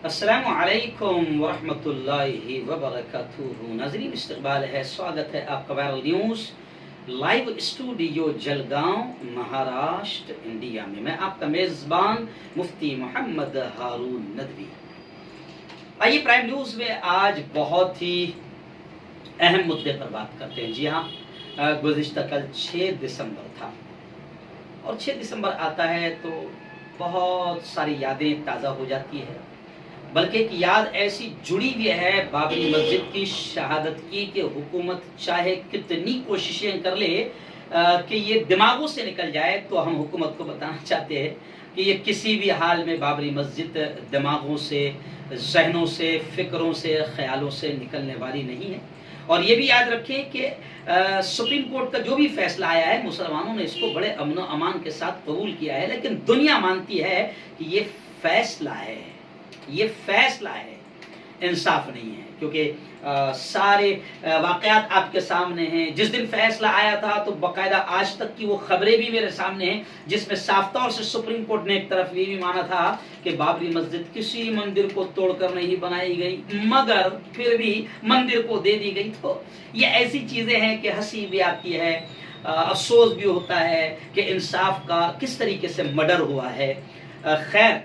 السلام علیکم ورحمۃ اللہ وبرکاتہ۔ ناظرین، استقبال ہے، سواگت ہے آپ کا viral news live studio Jalgaon, Maharashtra, India میں آپ کا میزبان مفتی محمد ہارون ندوی۔ آئیے پرائم نیوز میں آج بہت ہی اہم مدے پر بات کرتے ہیں۔ جی ہاں، گزشتہ کل 6 دسمبر تھا، اور 6 دسمبر آتا ہے تو بہت ساری یادیں تازہ ہو جاتی ہے، بلکہ ایک یاد ایسی جڑی ہوئی ہے بابری مسجد کی شہادت کی کہ حکومت چاہے کتنی کوششیں کر لے کہ یہ دماغوں سے نکل جائے، تو ہم حکومت کو بتانا چاہتے ہیں کہ یہ کسی بھی حال میں بابری مسجد دماغوں سے، ذہنوں سے، فکروں سے، خیالوں سے نکلنے والی نہیں ہے۔ اور یہ بھی یاد رکھیں کہ سپریم کورٹ کا جو بھی فیصلہ آیا ہے، مسلمانوں نے اس کو بڑے امن و امان کے ساتھ قبول کیا ہے، لیکن دنیا مانتی ہے کہ یہ فیصلہ ہے، یہ فیصلہ ہے، انصاف نہیں ہے، کیونکہ سارے واقعات آپ کے سامنے ہیں۔ جس دن فیصلہ آیا تھا تو باقاعدہ آج تک کی وہ خبریں بھی میرے سامنے ہیں، جس میں صاف طور سے سپریم کورٹ نے ایک طرف یہ بھی مانا تھا کہ بابری مسجد کسی مندر کو توڑ کر نہیں بنائی گئی، مگر پھر بھی مندر کو دے دی گئی۔ تو یہ ایسی چیزیں ہیں کہ ہنسی بھی آتی ہے، افسوس بھی ہوتا ہے کہ انصاف کا کس طریقے سے مرڈر ہوا ہے۔ خیر،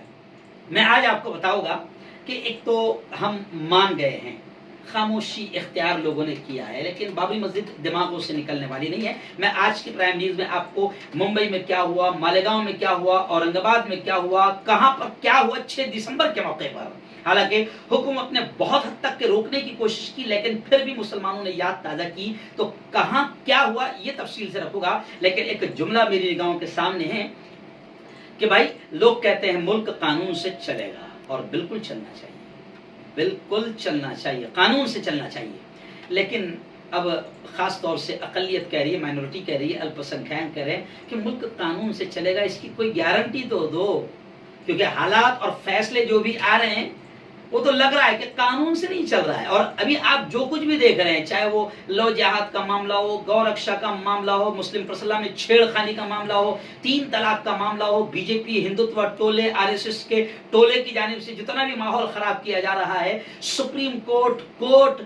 میں آج آپ کو بتاؤں گا کہ ایک تو ہم مان گئے ہیں، خاموشی اختیار لوگوں نے کیا ہے، لیکن بابری مسجد دماغوں سے نکلنے والی نہیں ہے۔ میں آج کی پرائم نیوز میں آپ کو ممبئی میں کیا ہوا، مالیگاؤں میں کیا ہوا، اورنگ آباد میں کیا ہوا، کہاں پر کیا ہوا 6 دسمبر کے موقع پر، حالانکہ حکومت نے بہت حد تک کے روکنے کی کوشش کی، لیکن پھر بھی مسلمانوں نے یاد تازہ کی، تو کہاں کیا ہوا یہ تفصیل سے رکھوں گا، لیکن ایک جملہ میری نگاہوں کے سامنے ہے کہ بھائی لوگ کہتے ہیں ملک قانون سے چلے گا، اور بالکل چلنا چاہیے، بالکل چلنا چاہیے، قانون سے چلنا چاہیے، لیکن اب خاص طور سے اقلیت کہہ رہی ہے، مائنورٹی کہہ رہی ہے، الپسنکھیک کہہ رہے ہیں کہ ملک قانون سے چلے گا، اس کی کوئی گارنٹی تو دو، کیونکہ حالات اور فیصلے جو بھی آ رہے ہیں وہ تو لگ رہا ہے کہ قانون سے نہیں چل رہا ہے۔ اور ابھی آپ جو کچھ بھی دیکھ رہے ہیں، چاہے وہ لو جہاد کا معاملہ ہو، گو رکشا کا معاملہ ہو، مسلم پرسلہ میں چھیڑ خانی کا معاملہ ہو، 3 طلاق کا معاملہ ہو، بی جے پی ہندوتوا ٹولے، RSS کے ٹولے کی جانب سے جتنا بھی ماحول خراب کیا جا رہا ہے، سپریم کورٹ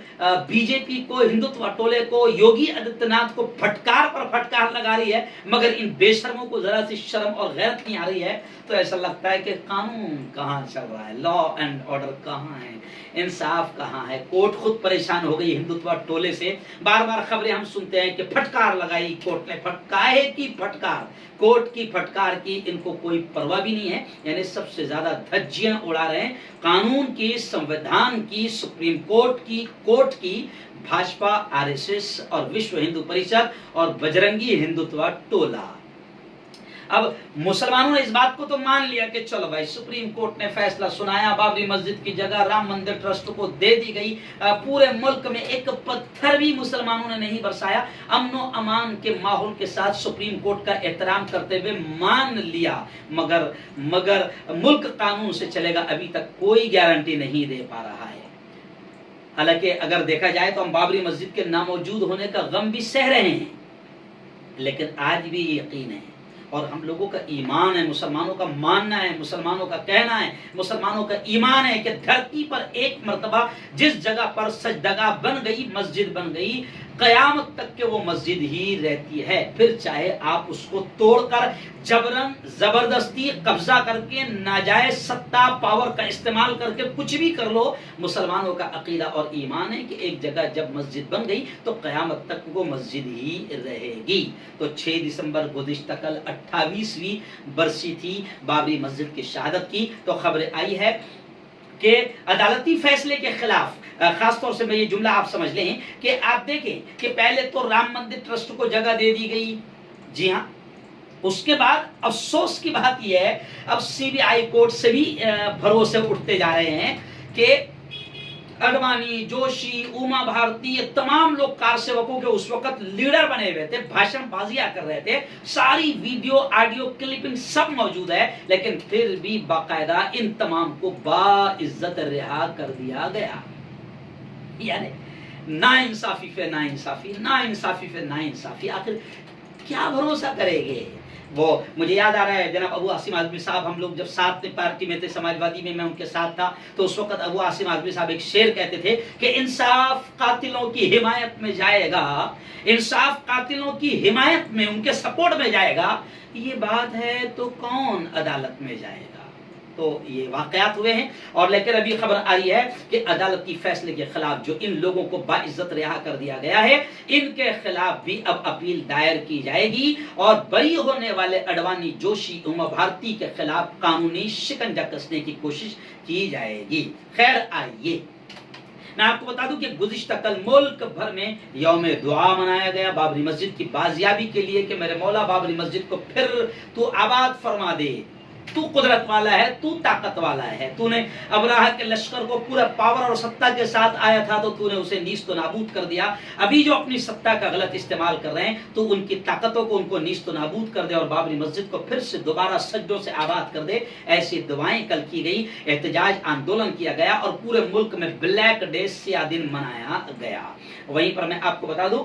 بی جے پی کو، ہندوتوا ٹولے کو، یوگی آدتیہ ناتھ کو پھٹکار پر پھٹکار لگا رہی ہے، مگر ان بے شرموں کو ذرا سی شرم اور غیرت نہیں آ رہی ہے، تو ایسا لگتا ہے کہ قانون کہاں چل رہا ہے، لا اینڈ آرڈر کہاں ہے، انصاف کہاں ہے۔ کورٹ خود پریشان ہو گئی ہندوتوا ٹولے سے، بار بار خبریں ہم سنتے ہیں کہ پھٹکار لگائی کورٹ نے، کاہے کی پھٹکار، کورٹ کی پھٹکار کی ان کو کوئی پرواہ بھی نہیں ہے، یعنی سب سے زیادہ دھجیاں اڑا رہے ہیں قانون کی، سنویدھان کی، سپریم کورٹ کی، بھاجپا، RSS اور وشو ہندو پریشد اور بجرنگی ہندوتوا ٹولہ۔ اب مسلمانوں نے اس بات کو تو مان لیا کہ چلو بھائی سپریم کورٹ نے فیصلہ سنایا، بابری مسجد کی جگہ رام مندر ٹرسٹ کو دے دی گئی، پورے ملک میں ایک پتھر بھی مسلمانوں نے نہیں برسایا، امن و امان کے ماحول کے ساتھ سپریم کورٹ کا احترام کرتے ہوئے مان لیا، مگر ملک قانون سے چلے گا ابھی تک کوئی گارنٹی نہیں دے پا رہا ہے۔ حالانکہ اگر دیکھا جائے تو ہم بابری مسجد کے ناموجود ہونے کا غم بھی سہ رہے ہیں، لیکن آج بھی یقین ہے اور ہم لوگوں کا ایمان ہے، مسلمانوں کا ماننا ہے، مسلمانوں کا کہنا ہے، مسلمانوں کا ایمان ہے کہ دھرتی پر ایک مرتبہ جس جگہ پر سجدگاہ بن گئی، مسجد بن گئی، قیامت تک کہ وہ مسجد ہی رہتی ہے، پھر چاہے آپ اس کو توڑ کر جبرن زبردستی قبضہ کر کے ناجائز سطح پاور کا استعمال کر کے کچھ بھی کر لو، مسلمانوں کا عقیدہ اور ایمان ہے کہ ایک جگہ جب مسجد بن گئی تو قیامت تک وہ مسجد ہی رہے گی۔ تو 6 دسمبر گزشتہ کل 28ویں برسی تھی بابری مسجد کی شہادت کی، تو خبر آئی ہے کہ عدالتی فیصلے کے خلاف، خاص طور سے میں یہ جملہ آپ سمجھ لیں کہ آپ دیکھیں کہ پہلے تو رام مندر ٹرسٹ کو جگہ دے دی گئی، جی ہاں، اس کے بعد افسوس کی بات یہ ہے اب CBI کورٹ سے بھی بھروسے اٹھتے جا رہے ہیں کہ اڈوانی، جوشی، اوما بھارتی، یہ تمام لوگ کار سیوکوں کے اس وقت لیڈر بنے ہوئے تھے، بھاشن بازیاں کر رہے تھے، ساری ویڈیو آڈیو کلپنگ سب موجود ہے، لیکن پھر بھی باقاعدہ ان تمام کو باعزت رہا کر دیا گیا۔ یعنی ناانصافی پہ ناانصافی، ناانصافی پہ ناانصافی، آخر کیا بھروسہ کرے گے؟ وہ مجھے یاد آ رہا ہے جناب ابو عاصم آزمی صاحب، ہم لوگ جب ساتھ میں پارٹی میں تھے سماجوادی میں ان کے ساتھ تھا، تو اس وقت ابو عاصم آزمی صاحب ایک شعر کہتے تھے کہ انصاف قاتلوں کی حمایت میں جائے گا، انصاف قاتلوں کی حمایت میں، ان کے سپورٹ میں جائے گا، یہ بات ہے تو کون عدالت میں جائے گا؟ تو یہ واقعات ہوئے ہیں، اور لیکن ابھی خبر آ رہی ہے کہ عدالت کی فیصلے کے خلاف جو ان لوگوں کو باعزت رہا کر دیا گیا ہے، ان کے خلاف بھی اب اپیل دائر کی جائے گی، اور بری ہونے والے اڈوانی، جوشی، اما بھارتی کے خلاف قانونی شکنجہ کسنے کی کوشش کی جائے گی۔ خیر آئیے میں آپ کو بتا دوں کہ گزشتہ کل ملک بھر میں یوم دعا منایا گیا بابری مسجد کی بازیابی کے لیے، کہ میرے مولا بابری مسجد کو پھر تو آباد فرما دے، تو قدرت والا ہے، تو طاقت والا ہے، تو نے ابراہ کے لشکر کو پورا پاور اور ستا کے ساتھ آیا تھا تو تو نے اسے نیست و نابود کر دیا، ابھی جو اپنی ستا کا غلط استعمال کر رہے ہیں تو ان کی طاقتوں کو، ان کو نیست و نابود کر دے، اور بابری مسجد کو پھر سے دوبارہ سجدوں سے آباد کر دے، ایسی دعائیں کل کی گئی، احتجاج آندولن کیا گیا، اور پورے ملک میں بلیک ڈے، سیاہ دن منایا گیا۔ وہیں پر میں آپ کو بتا دوں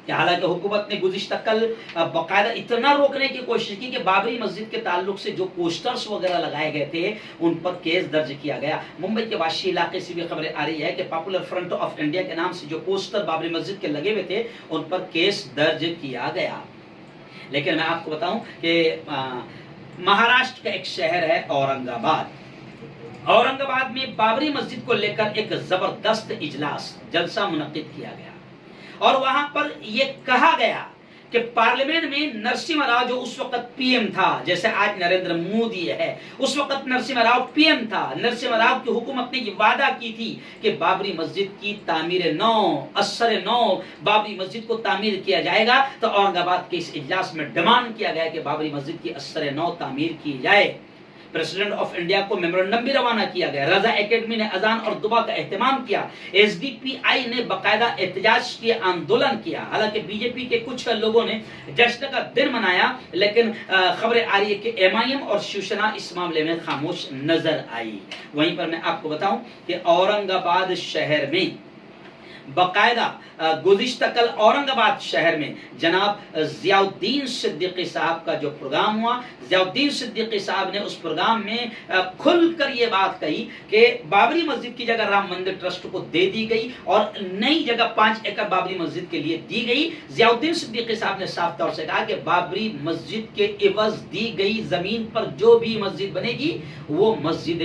کہ حالانکہ حکومت نے گزشتہ کل باقاعدہ اتنا روکنے کی کوشش کی کہ بابری مسجد کے تعلق سے جو پوسٹرز وغیرہ لگائے گئے تھے ان پر کیس درج کیا گیا۔ ممبئی کے واشی علاقے سے بھی خبریں آ رہی ہے کہ پاپولر فرنٹ آف انڈیا کے نام سے جو پوسٹر بابری مسجد کے لگے ہوئے تھے ان پر کیس درج کیا گیا۔ لیکن میں آپ کو بتاؤں کہ مہاراشٹر کا ایک شہر ہے اورنگ آباد، اورنگ آباد میں بابری مسجد کو لے کر ایک زبردست اجلاس، جلسہ منعقد کیا گیا، اور وہاں پر یہ کہا گیا کہ پارلیمنٹ میں نرسمہا راؤ جو اس وقت پی ایم تھا، جیسے آج نریندر مودی ہے، اس وقت نرسمہا راؤ پی ایم تھا، نرسمہا راؤ کی حکومت نے یہ وعدہ کی تھی کہ بابری مسجد کی تعمیر نو، اثر نو بابری مسجد کو تعمیر کیا جائے گا، تو اورنگ آباد کے اس اجلاس میں ڈیمانڈ کیا گیا کہ بابری مسجد کی اثر نو تعمیر کی جائے۔ پریزیڈنٹ آف انڈیا کو میمورنڈم بھی روانہ کیا گیا، رضا اکیڈمی نے اذان اور دعا کا اہتمام کیا، ایس ڈی پی آئی نے باقاعدہ احتجاج کیا، آندولن کیا، حالانکہ بی جے پی کے کچھ لوگوں نے جشن کا دن منایا، لیکن خبریں آ رہی ہے کہ ایم آئی ایم اور شیوسینا اس معاملے میں خاموش نظر آئی۔ وہیں پر میں آپ کو بتاؤں کہ اورنگ آباد شہر میں باقاعدہ گزشتہ کل اورنگ آباد شہر میں جناب ضیاء الدین صدیقی صاحب کا جو پروگرام ہوا، ضیاء الدین صدیقی صاحب نے اس پروگرام میں کھل کر یہ بات کہی کہ بابری مسجد کی جگہ رام مندر ٹرسٹ کو دے دی گئی، اور نئی جگہ 5 ایکڑ بابری مسجد کے لیے دی گئی۔ ضیاء الدین صدیقی صاحب نے صاف طور سے کہا کہ بابری مسجد کے عوض دی گئی زمین پر جو بھی مسجد بنے گی وہ مسجد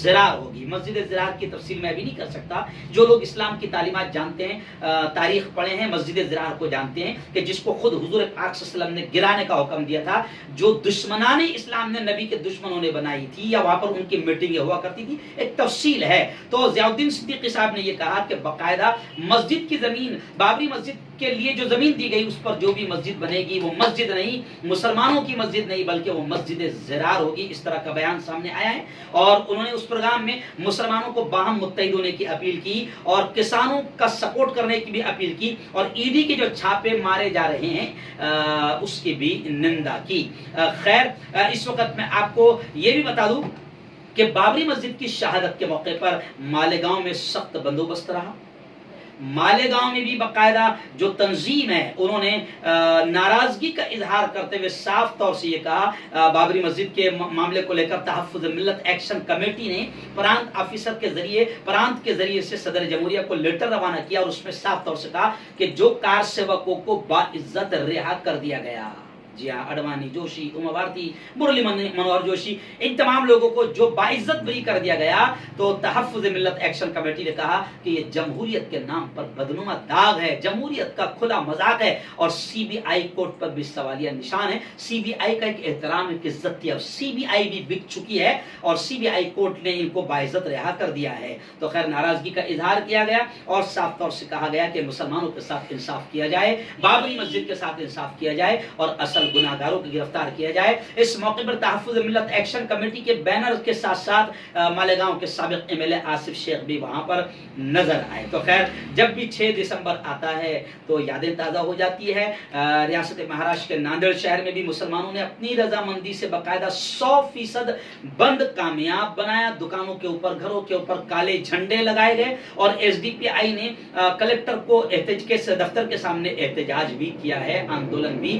ضرار ہوگی۔ مسجد ضرار کی تفصیل میں ابھی نہیں کر سکتا، جو لوگ اسلام کی تعلیمات جانتے ہیں، تاریخ پڑھے ہیں، مسجد ضرار کو جانتے ہیں کہ جس کو خود حضور پاک صلی اللہ علیہ وسلم نے گرانے کا حکم دیا تھا، جو دشمنان اسلام نے، نبی کے دشمنوں نے بنائی تھی، یا وہاں پر ان کی میٹنگیں ہوا کرتی تھی، ایک تفصیل ہے۔ تو ضیاء الدین صدیقی صاحب نے یہ کہا کہ باقاعدہ مسجد کی زمین، بابری مسجد کے لیے جو زمین دی گئی اس پر جو بھی مسجد بنے گی وہ مسجد نہیں، مسلمانوں کی مسجد نہیں، بلکہ وہ مسجد ضرار ہوگی، اس طرح کا بیان سامنے آیا ہے۔ اور انہوں نے اس پروگرام میں مسلمانوں کو باہم متحد ہونے کی اپیل کی، اور کسانوں کا سپورٹ کرنے کی بھی اپیل کی، اور عیدی کے جو چھاپے مارے جا رہے ہیں اس کی بھی نندا کی۔ خیر اس وقت میں آپ کو یہ بھی بتا دوں کہ بابری مسجد کی شہادت کے موقع پر مالیگاؤں میں سخت بندوبست رہا۔ مالیگاؤں میں بھی باقاعدہ جو تنظیم ہے انہوں نے ناراضگی کا اظہار کرتے ہوئے صاف طور سے یہ کہا، بابری مسجد کے معاملے کو لے کر تحفظ ملت ایکشن کمیٹی نے پرانت آفیسر کے ذریعے، پرانت کے ذریعے سے صدر جمہوریہ کو لیٹر روانہ کیا، اور اس میں صاف طور سے کہا کہ جو کار سیوکوں کو باعزت رہا کر دیا گیا، جی ہاں، اڈوانی، جوشی، اما بھارتی، مرلی منوہر جوشی، ان تمام لوگوں کو جو باعزت بری کر دیا گیا، تو تحفظ ملت ایکشن کمیٹی نے کہا کہ یہ جمہوریت کے نام پر بدنما داغ ہے، جمہوریت کا کھلا مذاق ہے، اور سی بی آئی کورٹ پر بھی سوالیہ نشان ہے۔ سی بی آئی کا ایک احترام، ایک عزت تھی، اب سی بی آئی بھی بک چکی ہے، اور سی بی آئی کورٹ نے ان کو باعزت رہا کر دیا ہے۔ تو خیر ناراضگی کا اظہار کیا گیا، اور صاف طور سے کہا گیا کہ مسلمانوں کے ساتھ انصاف کیا جائے، بابری مسجد کے ساتھ انصاف کیا جائے، اور اصل گناہ گاروں کو گرفتار کیا جائے۔ اس موقع پر تحفظ ملت ایکشن کمیٹی کے بینر کے ساتھ ساتھ مالیگاؤں کے سابق ایم ایل اے آصف شیخ بھی وہاں پر نظر آئے۔ تو خیر جب بھی 6 دسمبر آتا ہے تو یادیں تازہ ہو جاتی ہے۔ ریاست مہاراشٹر کے ناندیڑ شہر میں بھی مسلمانوں نے اپنی رضامندی سے باقاعدہ 100% بند کامیاب بنایا، دکانوں کے اوپر، گھروں کے اوپر کالے جھنڈے لگائے گئے، اور ایس ڈی پی آئی نے کلکٹر کو دفتر کے سامنے احتجاج بھی کیا ہے، آندولن بھی